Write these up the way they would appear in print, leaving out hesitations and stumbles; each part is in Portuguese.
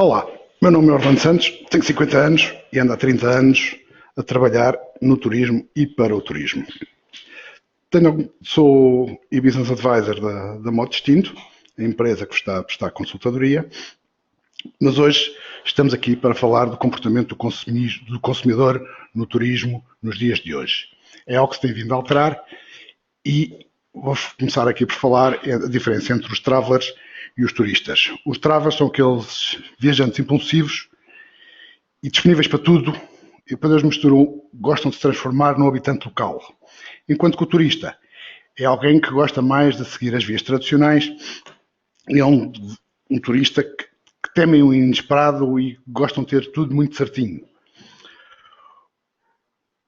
Olá, meu nome é Orlando Santos, tenho 50 anos e ando há 30 anos a trabalhar no turismo e para o turismo. Sou e-business advisor da Modo Distinto, a empresa que está a prestar consultadoria, mas hoje estamos aqui para falar do comportamento do consumidor no turismo nos dias de hoje. É algo que se tem vindo a alterar e vou começar aqui por falar a diferença entre os travelers e os turistas. Os travelers são aqueles viajantes impulsivos e disponíveis para tudo, e quando eles misturam, gostam de se transformar num habitante local. Enquanto que o turista é alguém que gosta mais de seguir as vias tradicionais e é um turista que temem o inesperado e gostam de ter tudo muito certinho.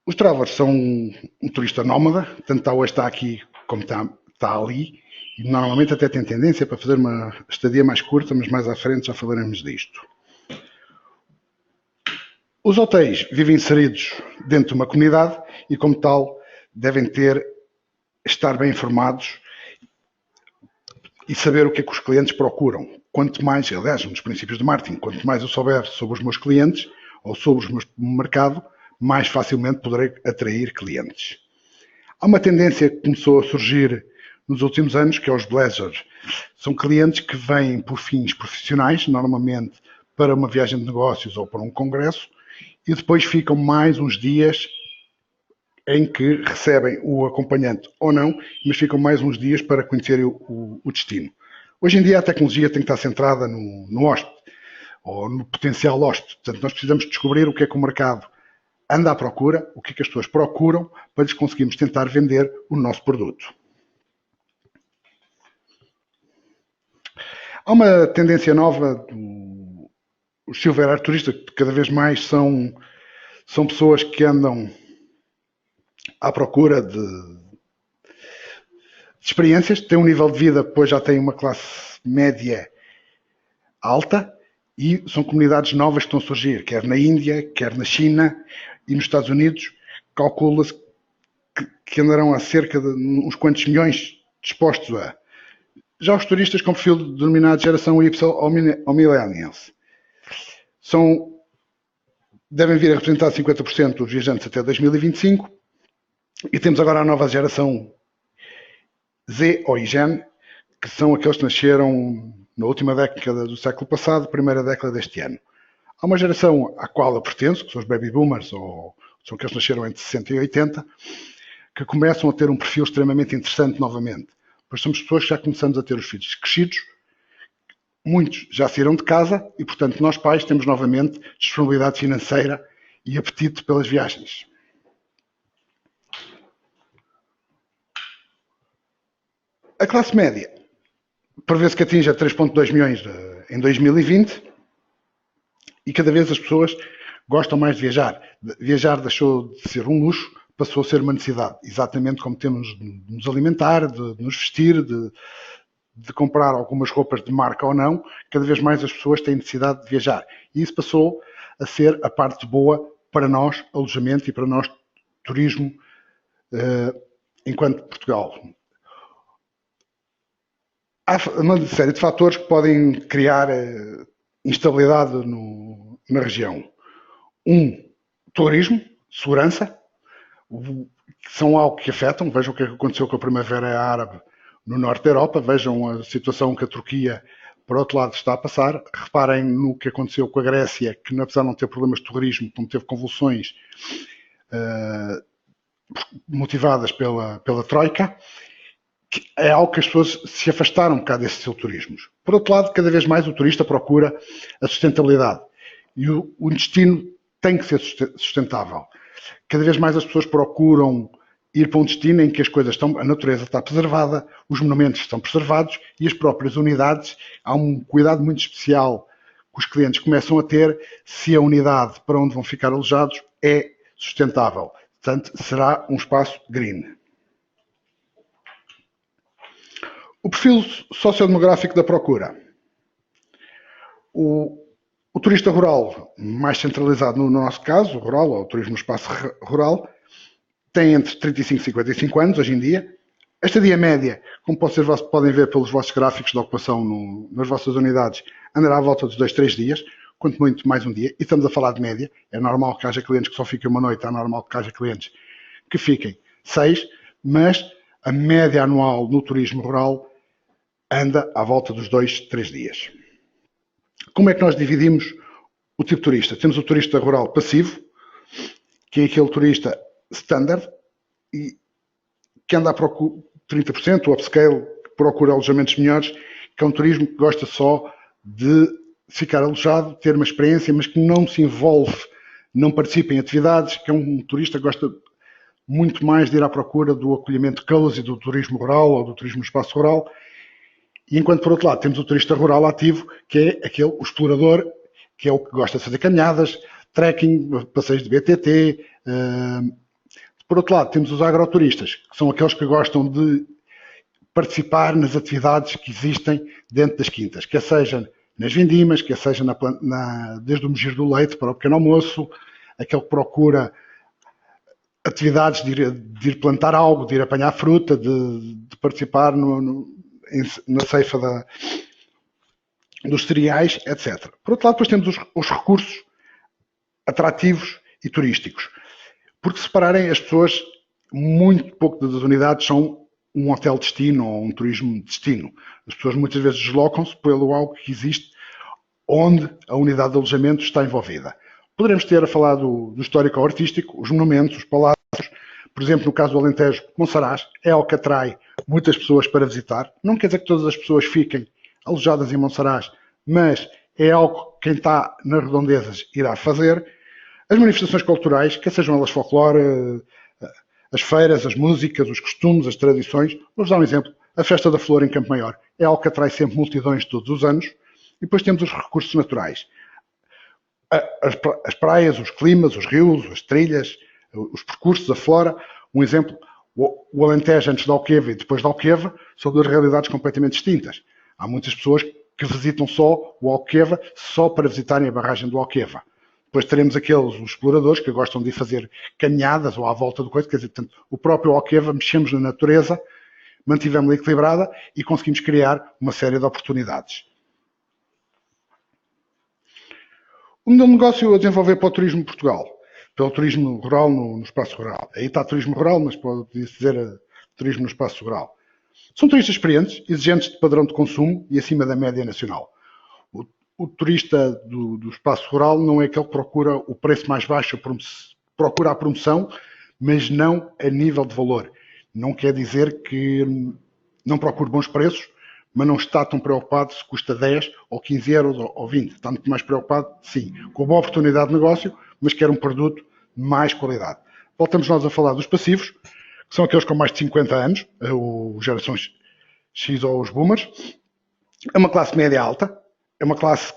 Os travelers são um turista nómada, tanto hoje está aqui como está ali, e normalmente até tem tendência para fazer uma estadia mais curta, mas mais à frente já falaremos disto. Os hotéis vivem inseridos dentro de uma comunidade e, como tal, devem estar bem informados e saber o que é que os clientes procuram. Quanto mais, aliás, um dos princípios de marketing, quanto mais eu souber sobre os meus clientes ou sobre o mercado, mais facilmente poderei atrair clientes. Há uma tendência que começou a surgir nos últimos anos, que é os blazers. São clientes que vêm por fins profissionais, normalmente para uma viagem de negócios ou para um congresso, e depois ficam mais uns dias em que recebem o acompanhante ou não, mas ficam mais uns dias para conhecerem o destino. Hoje em dia a tecnologia tem que estar centrada no hóspede, ou no potencial hóspede. Portanto, nós precisamos descobrir o que é que o mercado anda à procura, o que é que as pessoas procuram, para lhes conseguirmos tentar vender o nosso produto. Há uma tendência nova, os silver art turistas, que cada vez mais são pessoas que andam à procura de experiências, têm um nível de vida, depois já têm uma classe média alta, e são comunidades novas que estão a surgir, quer na Índia, quer na China e nos Estados Unidos. Calcula-se que andarão a cerca de uns quantos milhões dispostos a. Já os turistas com perfil denominado geração Y ou millennials devem vir a representar 50% dos viajantes até 2025, e temos agora a nova geração Z ou IGEN, que são aqueles que nasceram na última década do século passado, primeira década deste ano. Há uma geração à qual eu pertenço, que são os baby boomers, ou são aqueles que nasceram entre 60 e 80, que começam a ter um perfil extremamente interessante novamente. Pois somos pessoas que já começamos a ter os filhos crescidos, muitos já saíram de casa e, portanto, nós pais temos novamente disponibilidade financeira e apetite pelas viagens. A classe média prevê-se que atinja 3,2 milhões em 2020 e cada vez as pessoas gostam mais de viajar. Viajar deixou de ser um luxo, passou a ser uma necessidade, exatamente como temos de nos alimentar, de nos vestir, de comprar algumas roupas de marca ou não. Cada vez mais as pessoas têm necessidade de viajar. E isso passou a ser a parte boa para nós, alojamento, e para nós, turismo, enquanto Portugal. Há uma série de fatores que podem criar instabilidade na região. Turismo, segurança, que são algo que afetam. Vejam o que aconteceu com a Primavera Árabe no norte da Europa, vejam a situação que a Turquia, por outro lado, está a passar. Reparem no que aconteceu com a Grécia, que apesar de não ter problemas de terrorismo, como teve convulsões motivadas pela Troika, que é algo que as pessoas se afastaram um bocado desses seus turismos. Por outro lado, cada vez mais o turista procura a sustentabilidade, e o destino tem que ser sustentável. Cada vez mais as pessoas procuram ir para um destino em que as coisas estão, a natureza está preservada, os monumentos estão preservados e as próprias unidades. Há um cuidado muito especial que os clientes começam a ter se a unidade para onde vão ficar alojados é sustentável. Portanto, será um espaço green. O perfil sociodemográfico da procura. O turista rural, mais centralizado no nosso caso, o rural, ou o turismo no espaço rural, tem entre 35 e 55 anos hoje em dia. A estadia média, como podem ver pelos vossos gráficos de ocupação nas vossas unidades, andará à volta dos 2-3 dias. quanto muito mais um dia, e estamos a falar de média. É normal que haja clientes que só fiquem uma noite, é normal que haja clientes que fiquem 6, mas a média anual no turismo rural anda à volta dos 2, 3 dias. Como é que nós dividimos o tipo de turista? Temos o turista rural passivo, que é aquele turista standard, e que anda a procurar 30%, o upscale, que procura alojamentos melhores, que é um turismo que gosta só de ficar alojado, ter uma experiência, mas que não se envolve, não participa em atividades, que é um turista que gosta muito mais de ir à procura do acolhimento cozy, do turismo rural ou do turismo no espaço rural. E enquanto, por outro lado, temos o turista rural ativo, que é aquele, o explorador, que é o que gosta de fazer caminhadas, trekking, passeios de BTT. Por outro lado, temos os agroturistas, que são aqueles que gostam de participar nas atividades que existem dentro das quintas, quer seja nas vindimas, quer seja desde o mugir do leite para o pequeno almoço, aquele que procura atividades de ir plantar algo, de ir apanhar fruta, de participar na ceifa dos cereais, etc. Por outro lado, depois temos os recursos atrativos e turísticos. Porque se repararem, as pessoas, muito pouco das unidades são um hotel destino ou um turismo destino. As pessoas muitas vezes deslocam-se pelo algo que existe onde a unidade de alojamento está envolvida. Poderemos ter a falar do histórico artístico, os monumentos, os palácios. Por exemplo, no caso do Alentejo, Monsaraz é algo que atrai muitas pessoas para visitar. Não quer dizer que todas as pessoas fiquem alojadas em Monsaraz, mas é algo que quem está nas redondezas irá fazer. As manifestações culturais, quer sejam elas folclore, as feiras, as músicas, os costumes, as tradições. Vou-vos dar um exemplo. A Festa da Flor em Campo Maior é algo que atrai sempre multidões todos os anos. E depois temos os recursos naturais. As praias, os climas, os rios, as trilhas, os percursos, a flora. Um exemplo, o Alentejo antes da Alqueva e depois da Alqueva são duas realidades completamente distintas. Há muitas pessoas que visitam só o Alqueva só para visitarem a barragem do Alqueva. Depois teremos aqueles, os exploradores, que gostam de fazer caminhadas ou à volta do coisa, quer dizer, portanto, o próprio Alqueva, mexemos na natureza, mantivemos-la equilibrada e conseguimos criar uma série de oportunidades. O modelo de negócio a desenvolver para o turismo de Portugal, pelo turismo rural no espaço rural. Aí está turismo rural, mas pode-se dizer turismo no espaço rural. São turistas experientes, exigentes de padrão de consumo e acima da média nacional. O turista do espaço rural não é aquele que procura o preço mais baixo, procura a promoção, mas não a nível de valor. Não quer dizer que não procure bons preços, mas não está tão preocupado se custa 10 ou 15 euros ou 20. Está muito mais preocupado, sim, com a boa oportunidade de negócio, mas quer um produto de mais qualidade. Voltamos nós a falar dos passivos, que são aqueles com mais de 50 anos, os gerações X ou os boomers. É uma classe média alta, é uma classe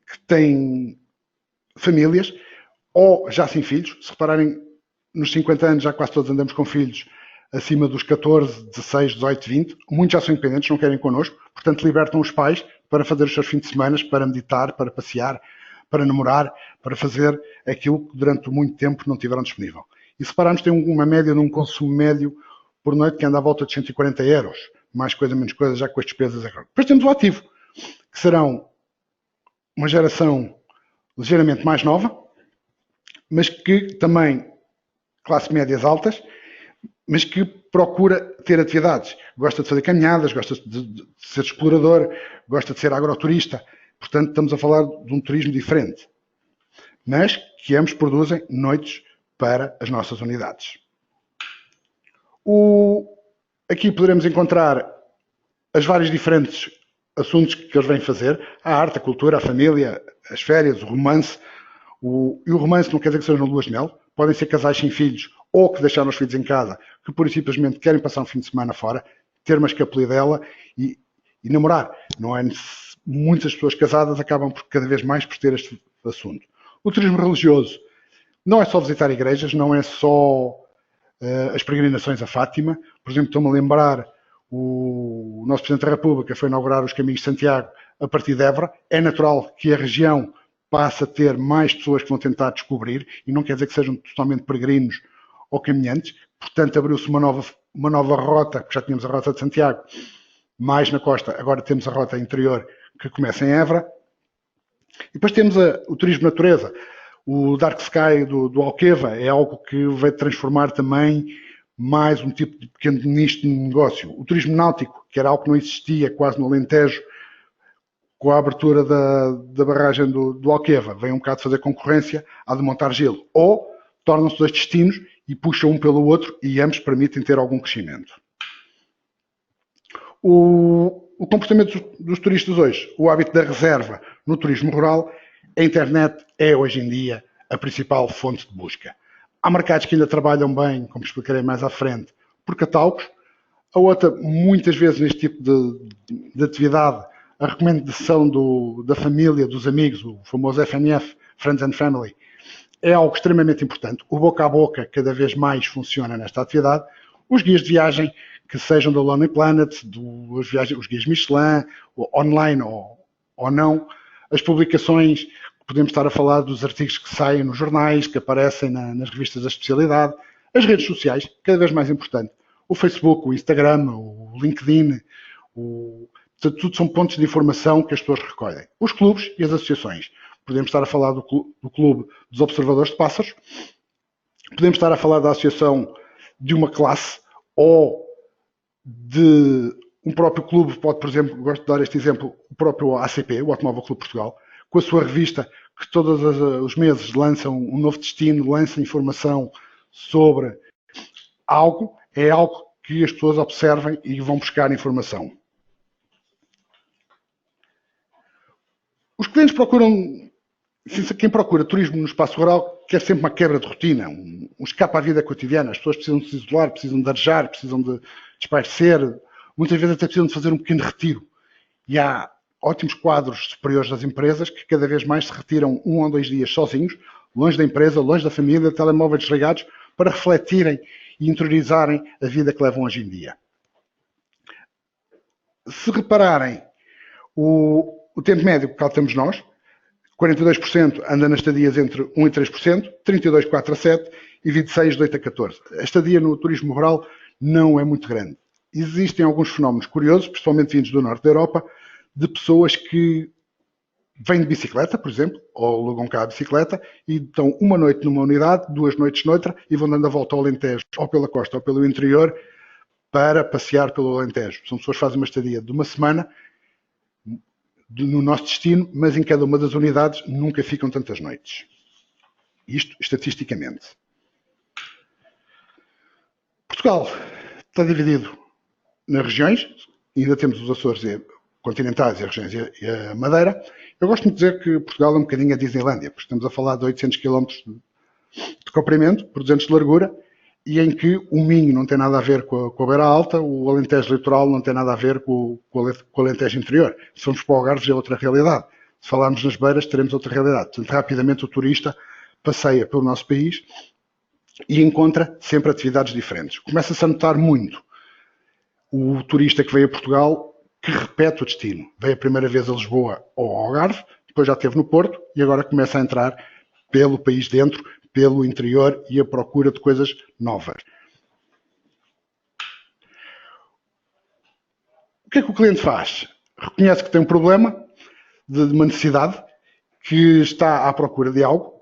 que tem famílias, ou já sem filhos. Se repararem, nos 50 anos já quase todos andamos com filhos acima dos 14, 16, 18, 20. Muitos já são independentes, não querem connosco, portanto libertam os pais para fazer os seus fins de semana, para meditar, para passear, para namorar, para fazer aquilo que durante muito tempo não tiveram disponível. E se repararmos, tem uma média de um consumo médio por noite que anda à volta de 140 euros. Mais coisa, menos coisa, já com as despesas agora. Depois temos o ativo, que serão uma geração ligeiramente mais nova, mas que também, classe médias altas, mas que procura ter atividades. Gosta de fazer caminhadas, gosta de ser explorador, gosta de ser agroturista. Portanto, estamos a falar de um turismo diferente. Mas que ambos produzem noites para as nossas unidades. Aqui poderemos encontrar as vários diferentes assuntos que eles vêm fazer. A arte, a cultura, a família, as férias, o romance. E o romance não quer dizer que sejam luas de mel. Podem ser casais sem filhos ou que deixaram os filhos em casa, que pura e simplesmente querem passar um fim de semana fora, ter uma escapulidela e namorar. Não é? Muitas pessoas casadas acabam por cada vez mais por ter este assunto. O turismo religioso não é só visitar igrejas, não é só as peregrinações a Fátima. Por exemplo, estou-me a lembrar, o nosso Presidente da República foi inaugurar os Caminhos de Santiago a partir de Évora. É natural que a região passe a ter mais pessoas que vão tentar descobrir, e não quer dizer que sejam totalmente peregrinos ou caminhantes. Portanto, abriu-se uma nova rota, porque já tínhamos a Rota de Santiago, mais na costa, agora temos a rota interior que começa em Évora. E depois temos o turismo de natureza. O Dark Sky do Alqueva é algo que vai transformar também mais um tipo de pequeno nicho de negócio. O turismo náutico, que era algo que não existia quase no Alentejo, com a abertura da barragem do Alqueva, vem um bocado fazer concorrência à de Montargil. Ou tornam-se dois destinos e puxam um pelo outro e ambos permitem ter algum crescimento. O comportamento dos turistas hoje, o hábito da reserva no turismo rural, a internet é hoje em dia a principal fonte de busca. Há mercados que ainda trabalham bem, como explicarei mais à frente, por catálogos. A outra, muitas vezes neste tipo de atividade, a recomendação da família, dos amigos, o famoso FNF, Friends and Family, é algo extremamente importante. O boca a boca cada vez mais funciona nesta atividade. Os guias de viagem, que sejam da Lonely Planet, os guias Michelin, online ou não, as publicações, podemos estar a falar dos artigos que saem nos jornais, que aparecem nas revistas da especialidade, as redes sociais, cada vez mais importante. O Facebook, o Instagram, o LinkedIn, tudo são pontos de informação que as pessoas recolhem. Os clubes e as associações. Podemos estar a falar do clube dos observadores de pássaros, podemos estar a falar da associação de uma classe ou de um próprio clube, pode, por exemplo, gosto de dar este exemplo, o próprio ACP, o Automóvel Clube Portugal, com a sua revista, que todos os meses lança um novo destino, lança informação sobre algo, é algo que as pessoas observem e vão buscar informação. Os clientes procuram, quem procura turismo no espaço rural, quer sempre uma quebra de rotina, um escape à vida cotidiana. As pessoas precisam de se isolar, precisam de arejar, precisam de espairecer, muitas vezes até precisam de fazer um pequeno retiro. E há ótimos quadros superiores das empresas que cada vez mais se retiram 1 ou 2 dias sozinhos, longe da empresa, longe da família, telemóveis desligados, para refletirem e interiorizarem a vida que levam hoje em dia. Se repararem, o tempo médio que calculamos nós, 42% anda nas estadias entre 1% e 3%, 32% 4 a 7% e 26% de 8 a 14%. A estadia no turismo rural não é muito grande. Existem alguns fenómenos curiosos, principalmente vindos do norte da Europa, de pessoas que vêm de bicicleta, por exemplo, ou alugam cá a bicicleta e estão uma noite numa unidade, 2 noites noutra e vão dando a volta ao Alentejo, ou pela costa ou pelo interior, para passear pelo Alentejo. São pessoas que fazem uma estadia de uma semana no nosso destino, mas em cada uma das unidades nunca ficam tantas noites. Isto estatisticamente. Portugal está dividido nas regiões, ainda temos os Açores continentais e as regiões e a Madeira. Eu gosto de dizer que Portugal é um bocadinho a Disneylândia, porque estamos a falar de 800 km de comprimento, por 200 de largura, e em que o Minho não tem nada a ver com a Beira Alta, o Alentejo Litoral não tem nada a ver com o Alentejo Interior. Se formos para o Algarve, já é outra realidade. Se falarmos nas beiras, teremos outra realidade. Portanto, rapidamente o turista passeia pelo nosso país e encontra sempre atividades diferentes. Começa-se a notar muito o turista que veio a Portugal que repete o destino. Veio a primeira vez a Lisboa ou ao Algarve, depois já esteve no Porto e agora começa a entrar pelo país dentro, pelo interior e a procura de coisas novas. O que é que o cliente faz? Reconhece que tem um problema, de uma necessidade, que está à procura de algo,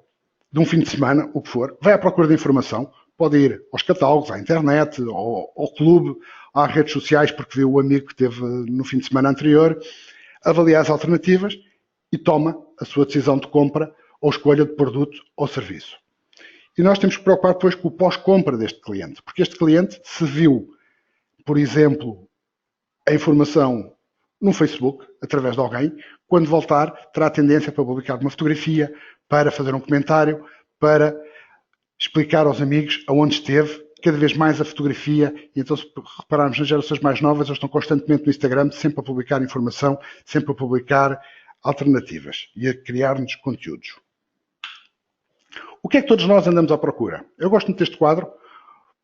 de um fim de semana, o que for, vai à procura de informação, pode ir aos catálogos, à internet, ao clube, às redes sociais, porque viu o amigo que teve no fim de semana anterior, avalia as alternativas e toma a sua decisão de compra ou escolha de produto ou serviço. E nós temos que preocupar depois com o pós-compra deste cliente, porque este cliente, se viu, por exemplo, a informação no Facebook, através de alguém, quando voltar, terá a tendência para publicar uma fotografia, para fazer um comentário, para explicar aos amigos aonde esteve, cada vez mais a fotografia, e então se repararmos nas gerações mais novas, eles estão constantemente no Instagram, sempre a publicar informação, sempre a publicar alternativas e a criar-nos conteúdos. O que é que todos nós andamos à procura? Eu gosto muito deste quadro,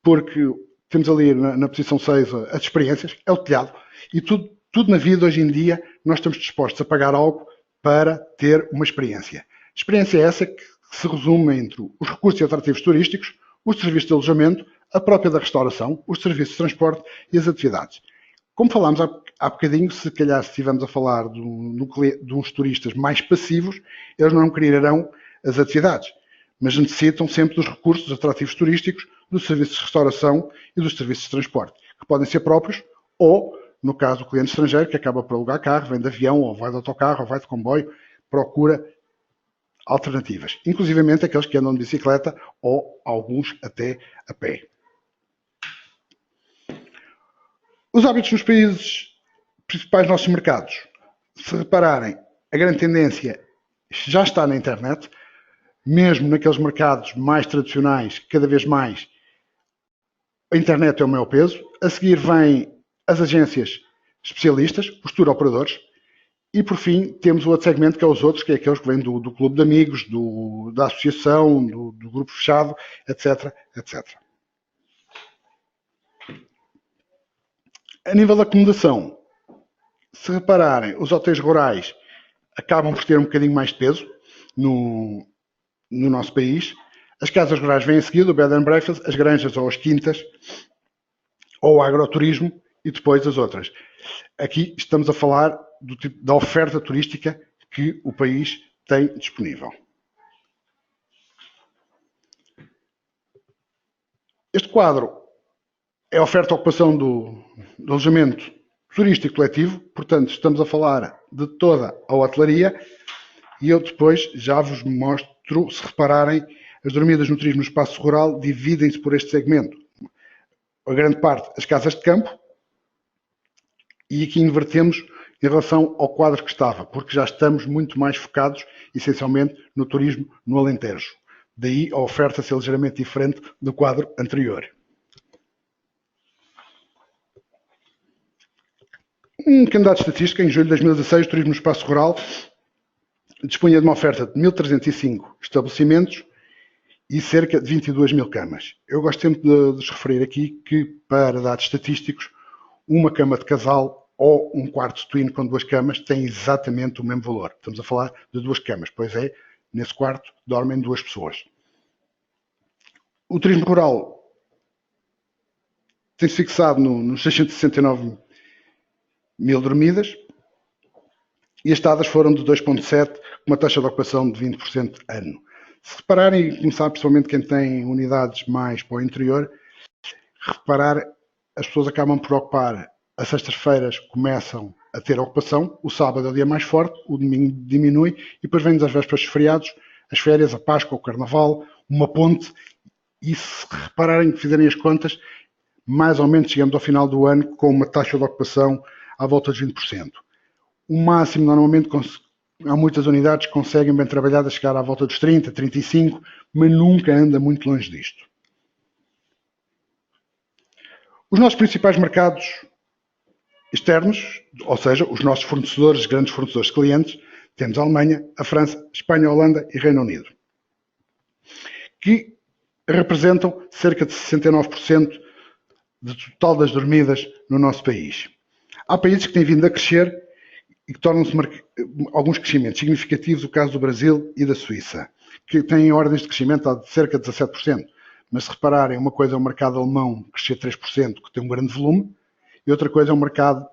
porque temos ali na posição 6 as experiências, é o telhado, e tudo na vida hoje em dia nós estamos dispostos a pagar algo para ter uma experiência. Experiência essa que se resume entre os recursos e atrativos turísticos, os serviços de alojamento, a própria da restauração, os serviços de transporte e as atividades. Como falámos há bocadinho, se calhar se estivermos a falar de uns turistas mais passivos, eles não quererão as atividades, mas necessitam sempre dos recursos atrativos turísticos, dos serviços de restauração e dos serviços de transporte, que podem ser próprios ou, no caso do cliente estrangeiro, que acaba por alugar carro, vem de avião, ou vai de autocarro, ou vai de comboio, procura alternativas, inclusivamente aqueles que andam de bicicleta ou alguns até a pé. Os hábitos nos países principais nossos mercados, se repararem, a grande tendência já está na internet, mesmo naqueles mercados mais tradicionais, cada vez mais a internet é o maior peso. A seguir vêm as agências especialistas, os tour operadores, e por fim temos o outro segmento que é os outros, que é aqueles que vêm do clube de amigos, da associação, do grupo fechado, etc, etc. A nível da acomodação, se repararem, os hotéis rurais acabam por ter um bocadinho mais de peso no nosso país. As casas rurais vêm a seguir, o bed and breakfast, as granjas ou as quintas, ou o agroturismo e depois as outras. Aqui estamos a falar do tipo da oferta turística que o país tem disponível. Este quadro é a oferta de ocupação do alojamento turístico coletivo, portanto estamos a falar de toda a hotelaria e eu depois já vos mostro, se repararem, as dormidas no turismo no espaço rural dividem-se por este segmento. A grande parte, as casas de campo, e aqui invertemos em relação ao quadro que estava, porque já estamos muito mais focados, essencialmente, no turismo no Alentejo. Daí a oferta ser ligeiramente diferente do quadro anterior. Um candidato de estatística, em julho de 2016, o turismo no espaço rural dispunha de uma oferta de 1.305 estabelecimentos e cerca de 22.000 camas. Eu gosto sempre de vos referir aqui que, para dados estatísticos, uma cama de casal ou um quarto twin com 2 camas tem exatamente o mesmo valor. Estamos a falar de 2 camas, pois é, nesse quarto dormem 2 pessoas. O turismo rural tem-se fixado nos 669 mil dormidas e as estadas foram de 2,7, com uma taxa de ocupação de 20% ano. Se repararem, e começar principalmente quem tem unidades mais para o interior, reparar, as pessoas acabam por ocupar, as sextas-feiras começam a ter ocupação, o sábado é o dia mais forte, o domingo diminui, e depois vêm as vésperas dos feriados, as férias, a Páscoa, o Carnaval, uma ponte, e se repararem, que fizerem as contas, mais ou menos chegamos ao final do ano com uma taxa de ocupação à volta de 20%. O máximo, normalmente, há muitas unidades que conseguem bem trabalhadas chegar à volta dos 30, 35, mas nunca anda muito longe disto. Os nossos principais mercados externos, ou seja, os nossos fornecedores, grandes fornecedores de clientes, temos a Alemanha, a França, a Espanha, a Holanda e Reino Unido, que representam cerca de 69% do total das dormidas no nosso país. Há países que têm vindo a crescer e que tornam-se alguns crescimentos significativos, o caso do Brasil e da Suíça, que têm ordens de crescimento de cerca de 17%. Mas se repararem, uma coisa é o mercado alemão crescer 3%, que tem um grande volume, e outra coisa é um mercado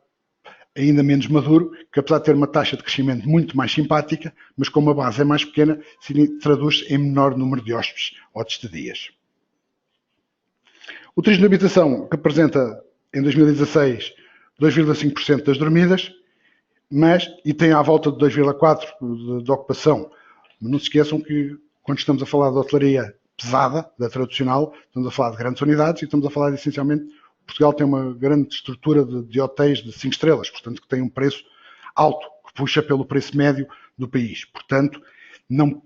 ainda menos maduro, que apesar de ter uma taxa de crescimento muito mais simpática, mas como a base é mais pequena, se traduz em menor número de hóspedes ou de estadias. O turismo de habitação representa, em 2016, 2,5% das dormidas, e tem à volta de 2,4% de ocupação. Mas não se esqueçam que, quando estamos a falar de hotelaria pesada, da tradicional, estamos a falar de grandes unidades e estamos a falar, essencialmente, Portugal tem uma grande estrutura de hotéis de 5 estrelas, portanto, que tem um preço alto, que puxa pelo preço médio do país. Portanto, não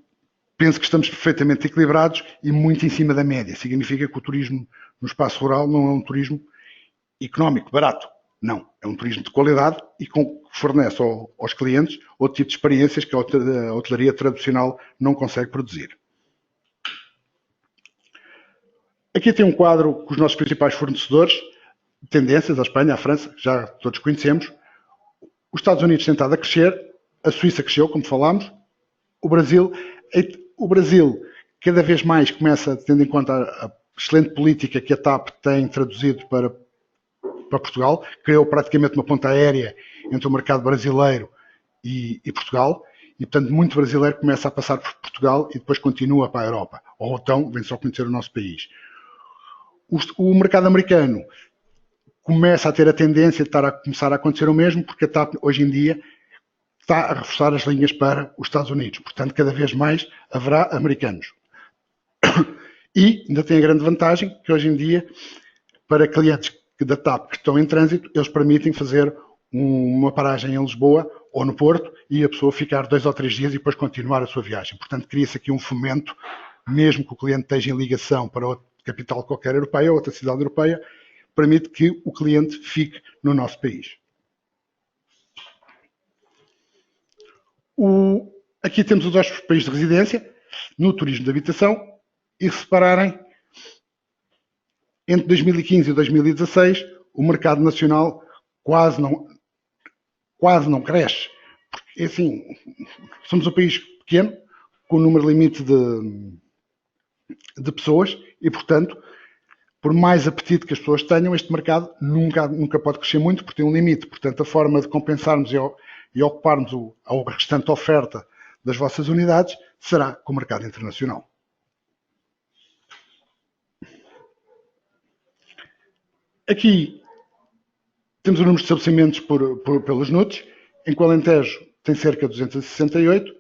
penso que estamos perfeitamente equilibrados e muito em cima da média. Significa que o turismo no espaço rural não é um turismo económico, barato. Não, é um turismo de qualidade e que fornece aos clientes outro tipo de experiências que a hotelaria tradicional não consegue produzir. Aqui tem um quadro com os nossos principais fornecedores, tendências, a Espanha, a França, já todos conhecemos. Os Estados Unidos têm estado a crescer, a Suíça cresceu, como falámos, o Brasil cada vez mais começa, tendo em conta a excelente política que a TAP tem traduzido para para Portugal, criou praticamente uma ponta aérea entre o mercado brasileiro e Portugal, e portanto muito brasileiro começa a passar por Portugal e depois continua para a Europa, ou então vem só conhecer o nosso país. O mercado americano começa a ter a tendência de estar a começar a acontecer o mesmo, porque a TAP hoje em dia está a reforçar as linhas para os Estados Unidos, portanto cada vez mais haverá americanos. E ainda tem a grande vantagem que hoje em dia, para clientes da TAP que estão em trânsito, eles permitem fazer uma paragem em Lisboa ou no Porto e a pessoa ficar 2 ou 3 dias e depois continuar a sua viagem. Portanto, cria-se aqui um fomento, mesmo que o cliente esteja em ligação para outra capital qualquer europeia ou outra cidade europeia, permite que o cliente fique no nosso país. Aqui temos os 2 países de residência, no turismo de habitação, e se repararem, entre 2015 e 2016, o mercado nacional quase não cresce. Porque, assim, somos um país pequeno, com um número limite de pessoas, e, portanto, por mais apetite que as pessoas tenham, este mercado nunca pode crescer muito, porque tem um limite. Portanto, a forma de compensarmos e ocuparmos a restante oferta das vossas unidades será com o mercado internacional. Aqui temos o número de estabelecimentos pelos NUTs, em que o Alentejo tem cerca de 268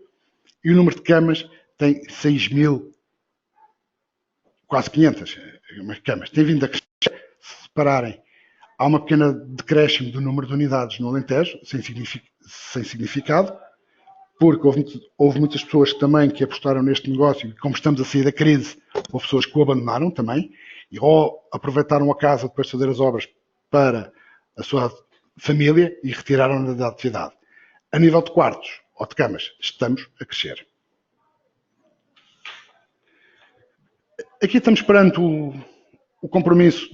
e o número de camas tem 6.000, quase 500 camas. Tem vindo a crescer. Se repararem, há uma pequena decréscimo do número de unidades no Alentejo, sem significado, porque houve muitas pessoas também que apostaram neste negócio e, como estamos a sair da crise, houve pessoas que o abandonaram também, e ou aproveitaram a casa depois de fazer as obras para a sua família e retiraram-na da atividade. A nível de quartos ou de camas, estamos a crescer. Aqui estamos perante o compromisso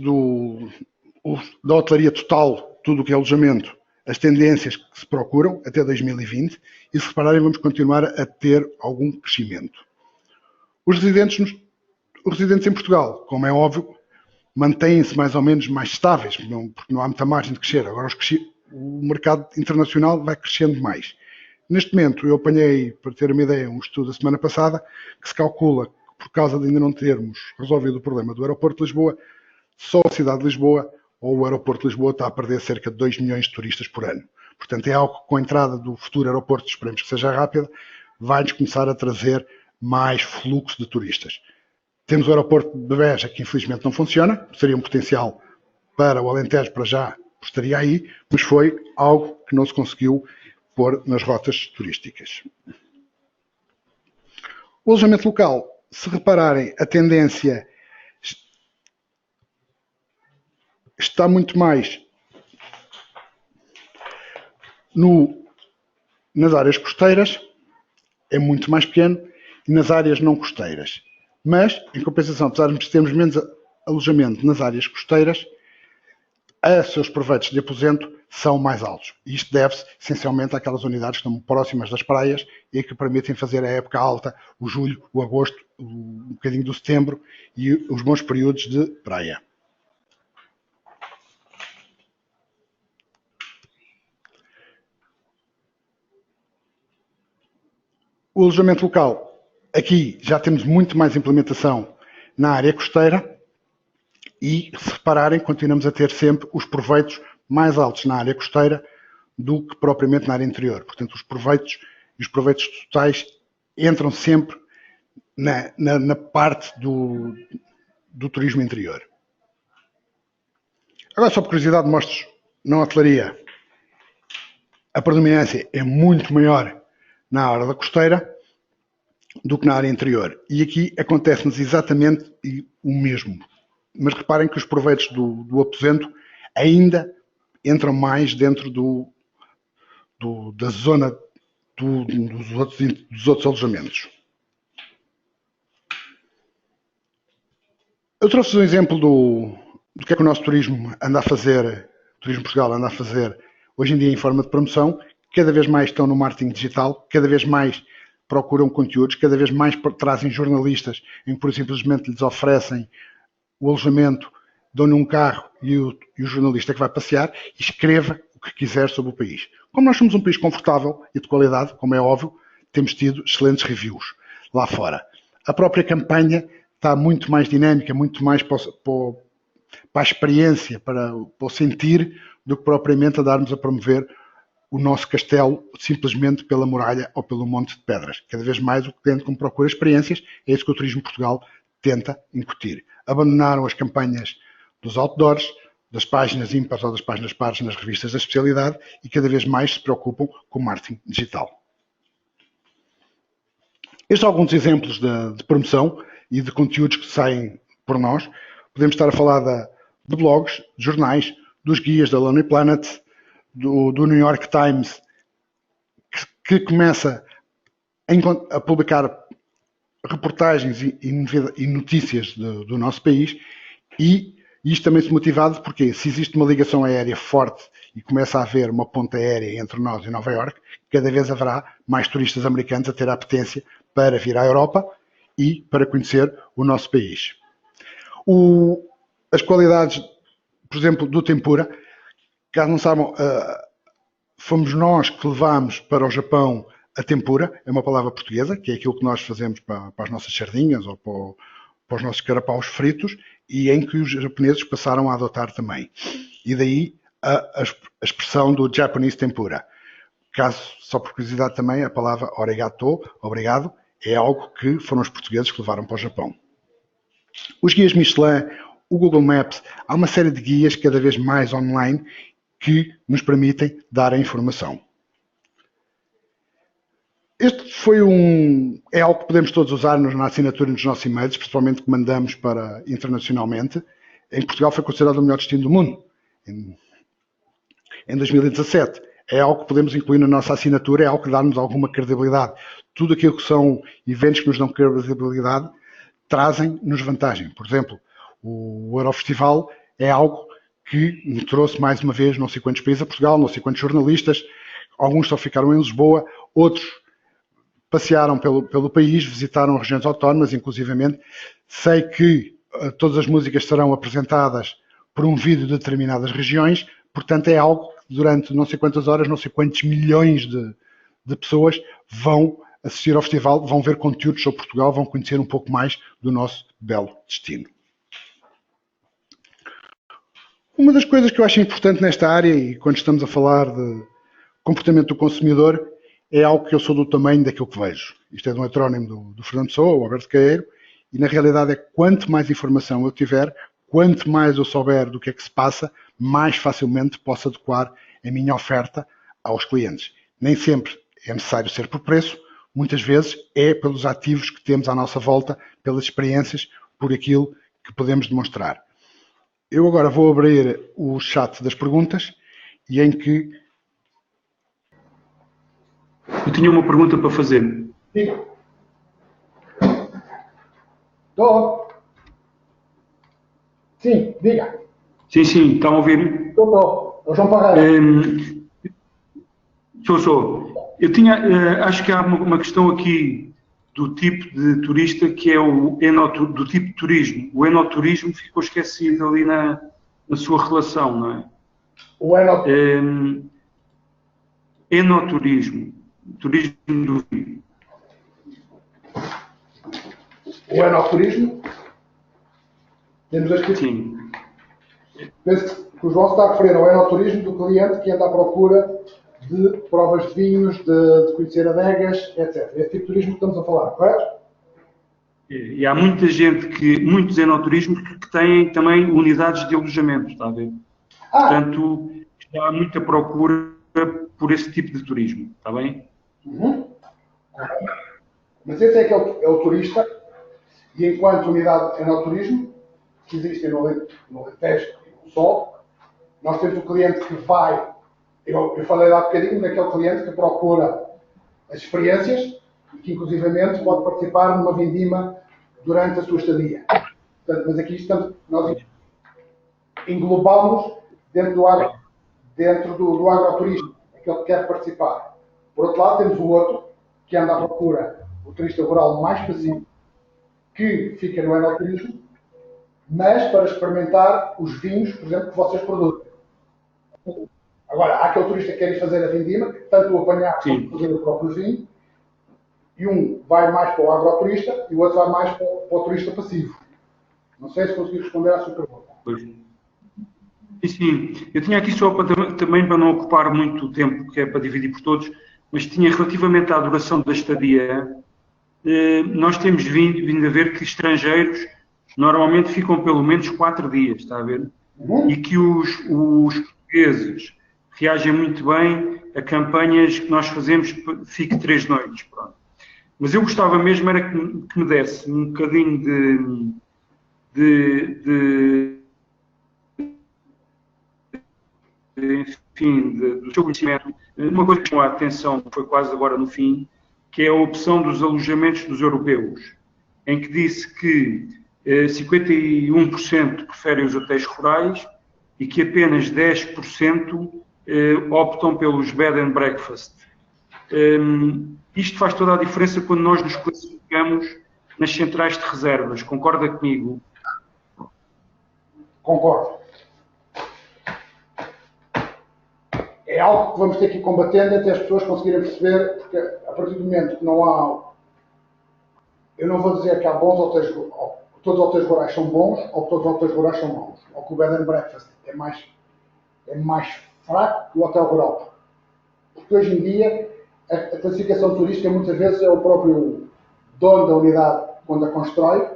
da hotelaria total, tudo o que é alojamento, as tendências que se procuram até 2020, e se repararem vamos continuar a ter algum crescimento. Os residentes em Portugal, como é óbvio, mantêm-se mais ou menos mais estáveis, porque não há muita margem de crescer. Agora o mercado internacional vai crescendo mais. Neste momento, eu apanhei, para ter uma ideia, um estudo da semana passada, que se calcula que, por causa de ainda não termos resolvido o problema do aeroporto de Lisboa, só a cidade de Lisboa ou o aeroporto de Lisboa está a perder cerca de 2 milhões de turistas por ano. Portanto, é algo que, com a entrada do futuro aeroporto, esperemos que seja rápida, vai-nos começar a trazer mais fluxo de turistas. Temos o aeroporto de Beja, que infelizmente não funciona, seria um potencial para o Alentejo, para já estaria aí, mas foi algo que não se conseguiu pôr nas rotas turísticas. O alojamento local, se repararem, a tendência está muito mais nas áreas costeiras, é muito mais pequeno, e nas áreas não costeiras. Mas, em compensação, apesar de termos menos alojamento nas áreas costeiras, os seus proveitos de aposento são mais altos. E isto deve-se, essencialmente, àquelas unidades que estão próximas das praias e que permitem fazer a época alta, o julho, o agosto, um bocadinho do setembro e os bons períodos de praia. O alojamento local, aqui já temos muito mais implementação na área costeira e, se repararem, continuamos a ter sempre os proveitos mais altos na área costeira do que propriamente na área interior. Portanto, os proveitos totais entram sempre na parte do turismo interior. Agora, só por curiosidade, mostro na hotelaria a predominância é muito maior na área da costeira do que na área interior. E aqui acontece-nos exatamente o mesmo. Mas reparem que os proveitos do aposento ainda entram mais dentro da zona dos outros alojamentos. Eu trouxe um exemplo do que é que o nosso turismo anda a fazer, o Turismo Portugal anda a fazer hoje em dia em forma de promoção. Cada vez mais estão no marketing digital, cada vez mais procuram conteúdos, cada vez mais trazem jornalistas em que, por simplesmente, lhes oferecem o alojamento dão-lhe um carro e o jornalista que vai passear e escreva o que quiser sobre o país. Como nós somos um país confortável e de qualidade, como é óbvio, temos tido excelentes reviews lá fora. A própria campanha está muito mais dinâmica, muito mais para a experiência, para o sentir, do que propriamente a darmos a promover o nosso castelo simplesmente pela muralha ou pelo monte de pedras. Cada vez mais o cliente, como procura experiências, é isso que o Turismo Portugal tenta incutir. Abandonaram as campanhas dos outdoors, das páginas ímpares ou das páginas pares nas revistas da especialidade e cada vez mais se preocupam com o marketing digital. Estes são alguns exemplos de promoção e de conteúdos que saem por nós. Podemos estar a falar de blogs, de jornais, dos guias da Lonely Planet, do New York Times, que começa a publicar reportagens e notícias do nosso país, e isto também se motivado porque se existe uma ligação aérea forte e começa a haver uma ponte aérea entre nós e Nova Iorque, cada vez haverá mais turistas americanos a ter a apetência para vir à Europa e para conhecer o nosso país. As qualidades, por exemplo, do tempura, caso não saibam, fomos nós que levámos para o Japão a tempura, é uma palavra portuguesa, que é aquilo que nós fazemos para as nossas sardinhas ou para os nossos carapaus fritos, e em que os japoneses passaram a adotar também. E daí a expressão do Japanese tempura. Caso, só por curiosidade também, a palavra origato, obrigado, é algo que foram os portugueses que levaram para o Japão. Os guias Michelin, o Google Maps, há uma série de guias cada vez mais online que nos permitem dar a informação. Este é algo que podemos todos usar na assinatura dos nossos e-mails, principalmente que mandamos para internacionalmente. Em Portugal foi considerado o melhor destino do mundo, em 2017. É algo que podemos incluir na nossa assinatura, é algo que dá-nos alguma credibilidade. Tudo aquilo que são eventos que nos dão credibilidade trazem-nos vantagem. Por exemplo, o Eurofestival é algo que me trouxe mais uma vez não sei quantos países a Portugal, não sei quantos jornalistas, alguns só ficaram em Lisboa, outros passearam pelo país, visitaram regiões autónomas, inclusivamente. Sei que todas as músicas serão apresentadas por um vídeo de determinadas regiões, portanto é algo que durante não sei quantas horas, não sei quantos milhões de pessoas vão assistir ao festival, vão ver conteúdos sobre Portugal, vão conhecer um pouco mais do nosso belo destino. Uma das coisas que eu acho importante nesta área, e quando estamos a falar de comportamento do consumidor, é algo que eu sou do tamanho daquilo que vejo. Isto é de um heterónimo do Fernando Pessoa, o Alberto Caeiro, e na realidade é que quanto mais informação eu tiver, quanto mais eu souber do que é que se passa, mais facilmente posso adequar a minha oferta aos clientes. Nem sempre é necessário ser por preço, muitas vezes é pelos ativos que temos à nossa volta, pelas experiências, por aquilo que podemos demonstrar. Eu agora vou abrir o chat das perguntas e em que... Eu tinha uma pergunta para fazer. Diga. Estou. Sim, diga. Sim, estão a ouvir? Estou. É o João Parreira. Sou. Eu tinha, acho que há uma questão aqui do tipo de turista que é do tipo de turismo. O enoturismo ficou esquecido ali na sua relação, não é? O enoturismo. Enoturismo. Turismo do vinho. O enoturismo? Temos aqui. Sim. Penso que o João está a referir ao enoturismo do cliente que anda à procura de provas de vinhos, de conhecer adegas, etc. Esse tipo de turismo que estamos a falar, correto? E há muita gente, muitos enoturismos que têm também unidades de alojamento, está a ver? Portanto, há muita procura por esse tipo de turismo, está bem? Uhum. Mas esse é que é o turista, e enquanto unidade enoturismo, que existem no Alentejo e no Sol, nós temos o cliente que vai, eu falei lá há bocadinho, naquele cliente que procura as experiências e que inclusivamente pode participar numa vindima durante a sua estadia. Portanto, mas aqui nós englobamos dentro do agroturismo, aquele que quer participar. Por outro lado, temos o outro, que anda à procura, o turista rural mais passivo, que fica no enoturismo, mas para experimentar os vinhos, por exemplo, que vocês produzem. Agora, há aquele turista que quer ir fazer a vindima, tanto o apanhar como fazer o próprio vinho, e um vai mais para o agroturista e o outro vai mais para o turista passivo. Não sei se consegui responder à sua pergunta. Pois. Sim, eu tinha aqui só para, também para não ocupar muito tempo, que é para dividir por todos, mas tinha relativamente à duração da estadia, nós temos vindo a ver que estrangeiros normalmente ficam pelo menos 4 dias, está a ver? E que os portugueses reagem muito bem a campanhas que nós fazemos, fique 3 noites, pronto. Mas eu gostava mesmo era que me desse um bocadinho enfim, do seu conhecimento. Uma coisa que chamou a atenção foi quase agora no fim, que é a opção dos alojamentos dos europeus, em que disse que 51% preferem os hotéis rurais e que apenas 10% optam pelos bed and breakfast. Isto faz toda a diferença quando nós nos classificamos nas centrais de reservas. Concorda comigo? Concordo. É algo que vamos ter que ir combatendo até as pessoas conseguirem perceber, porque a partir do momento que não há. Eu não vou dizer que há bons hotéis, ou que todos os hotéis rurais são bons, ou que todos os hotéis rurais são maus, ou que o bed and breakfast é mais fraco que o hotel rural. Porque hoje em dia a classificação turística muitas vezes é o próprio dono da unidade, quando a constrói,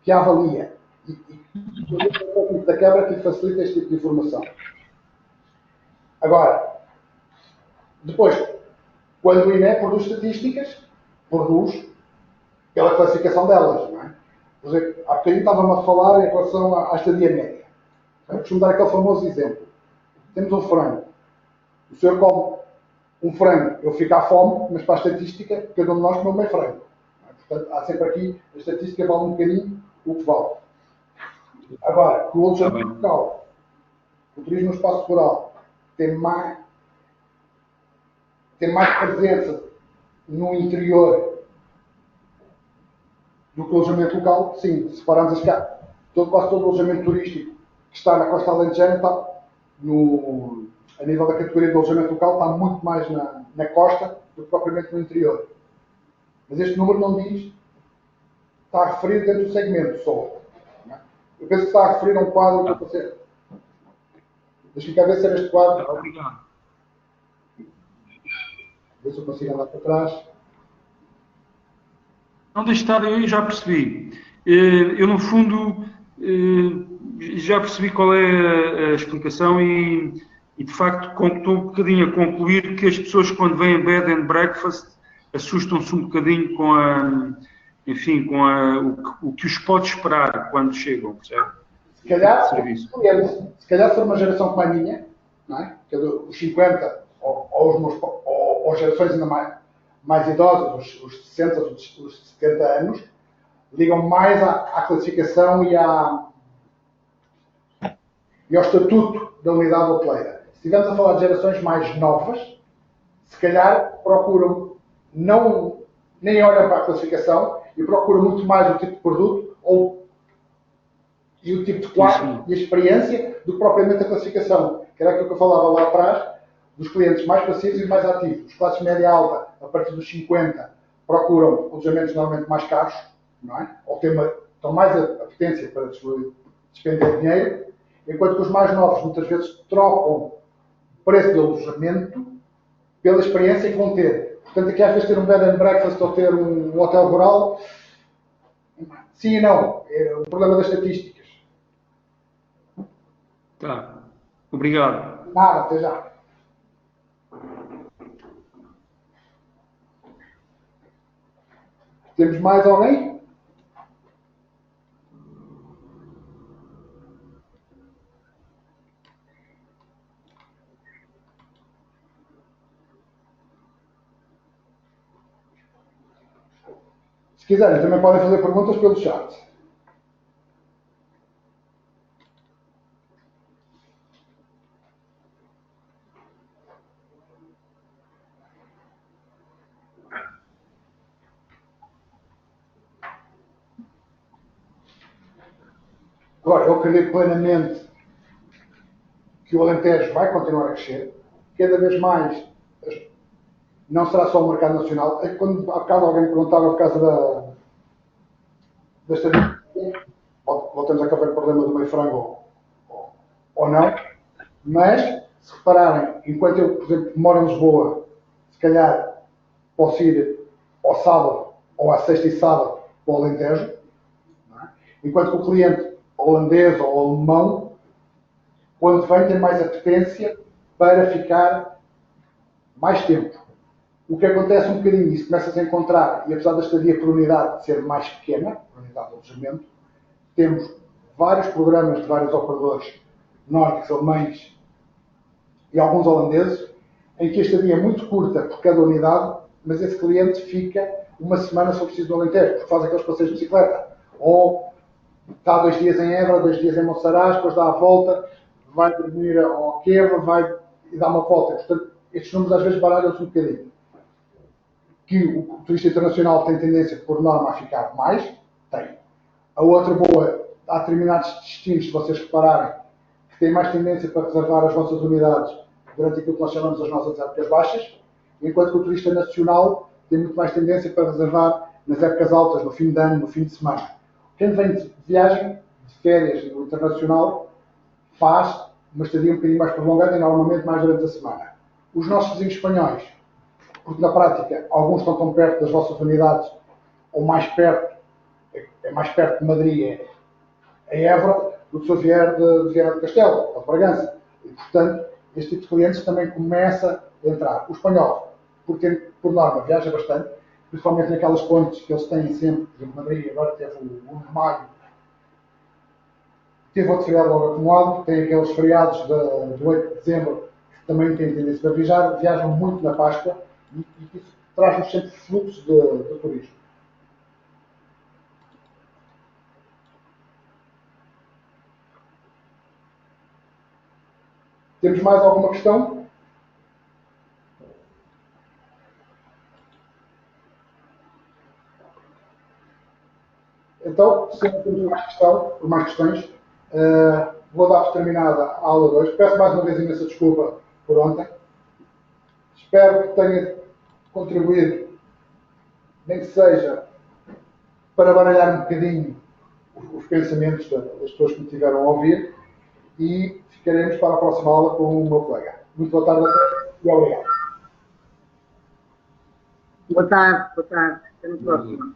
que a avalia. E o técnico da Câmara que facilita este tipo de informação. Agora, depois, quando o INE produz estatísticas, produz pela classificação delas, não é? Por exemplo, há bocadinho estava-me a falar em relação à estadia média. Eu costumo dar aquele famoso exemplo. Temos um frango. O senhor come um frango, ele fica à fome, mas para a estatística, cada um de nós come meio frango. Portanto, há sempre aqui, a estatística vale um bocadinho o que vale. Agora, o alojamento local, o turismo no espaço rural, tem mais presença no interior do que o alojamento local, sim, se pararmos a escala. Quase todo o alojamento turístico que está na costa alentejana está a nível da categoria do alojamento local, está muito mais na costa do que propriamente no interior. Mas este número não diz, está a referir dentro do segmento só. Eu penso que está a referir a um quadro que eu estou a ser. Deixa-me cá ver se era este quadro. Obrigado. Ver se eu consigo andar para trás. Não deixe estar, eu já percebi. Eu, no fundo, já percebi qual é a explicação e de facto, estou um bocadinho a concluir que as pessoas, quando vêm bed and breakfast, assustam-se um bocadinho com enfim, com o que os pode esperar quando chegam, percebe? Se calhar, se calhar for uma geração como a minha, não é? Que é dos 50 ou gerações ainda mais idosas, os 60, os 70 anos, ligam mais à classificação e ao estatuto da unidade hoteleira. Se estivermos a falar de gerações mais novas, se calhar procuram, nem olham para a classificação e procuram muito mais o tipo de produto e o tipo de quadro e a experiência do que propriamente a classificação. Que era aquilo que eu falava lá atrás, dos clientes mais passivos e mais ativos. Os classes média alta, a partir dos 50, procuram alojamentos normalmente mais caros, não é? Ou estão mais a potência para despender dinheiro, enquanto que os mais novos muitas vezes trocam o preço do alojamento pela experiência que vão ter. Portanto, aqui às vezes ter um bed and breakfast ou ter um hotel rural, sim e não. É o problema das estatísticas. Tá. Obrigado. Nada, até já. Temos mais alguém? Se quiserem, também podem fazer perguntas pelo chat. Agora, eu acredito plenamente que o Alentejo vai continuar a crescer, cada vez mais, não será só o mercado nacional. Quando há bocado alguém perguntava por causa da estadia, voltamos a acabar o problema do meio frango ou não, mas se repararem, enquanto eu, por exemplo, moro em Lisboa, se calhar posso ir ao sábado ou à sexta e sábado para o Alentejo, enquanto que o cliente holandês ou alemão, quando vem, tem mais apetência para ficar mais tempo. O que acontece um bocadinho, isso começa-se a encontrar, e apesar da estadia por unidade ser mais pequena, por unidade de alojamento, temos vários programas de vários operadores nórdicos, alemães e alguns holandeses, em que a estadia é muito curta por cada unidade, mas esse cliente fica uma semana se for preciso no Alentejo, porque faz aqueles passeios de bicicleta. Ou está 2 dias em Évora, 2 dias em Monsaraz, depois dá a volta, vai dormir ao Queva, vai e dá uma volta. Portanto, estes números às vezes baralham-se um bocadinho. Que o turista internacional tem tendência, por norma, a ficar mais, tem. A outra boa, há determinados destinos, se vocês repararem, que têm mais tendência para reservar as vossas unidades durante aquilo que nós chamamos as nossas épocas baixas, enquanto que o turista nacional tem muito mais tendência para reservar nas épocas altas, no fim de ano, no fim de semana. Quem vem de viagem, de férias no internacional, faz uma estadia um bocadinho mais prolongada e normalmente mais durante a semana. Os nossos vizinhos espanhóis, porque na prática alguns estão tão perto das vossas unidades, ou mais perto, é mais perto de Madrid, é Évora, do que se eu vier de Vieira do Castelo, ou de Bragança. E, portanto, este tipo de clientes também começa a entrar. O espanhol, porque por norma viaja bastante, principalmente naquelas pontes que eles têm sempre, por exemplo, Madrid, agora teve o 1 de maio, teve outro feriado logo acumulado, tem aqueles feriados de 8 de dezembro, que também têm tendência para viajar, viajam muito na Páscoa, e isso traz-nos sempre fluxo de turismo. Temos mais alguma questão? Então, se não temos mais questões, vou dar por terminada a aula 2. Peço mais uma vez imensa desculpa por ontem. Espero que tenha contribuído, nem que seja, para baralhar um bocadinho os pensamentos das pessoas que me tiveram a ouvir, e ficaremos para a próxima aula com o meu colega. Muito boa tarde a todos e obrigado. Boa tarde, boa tarde. Até no próximo.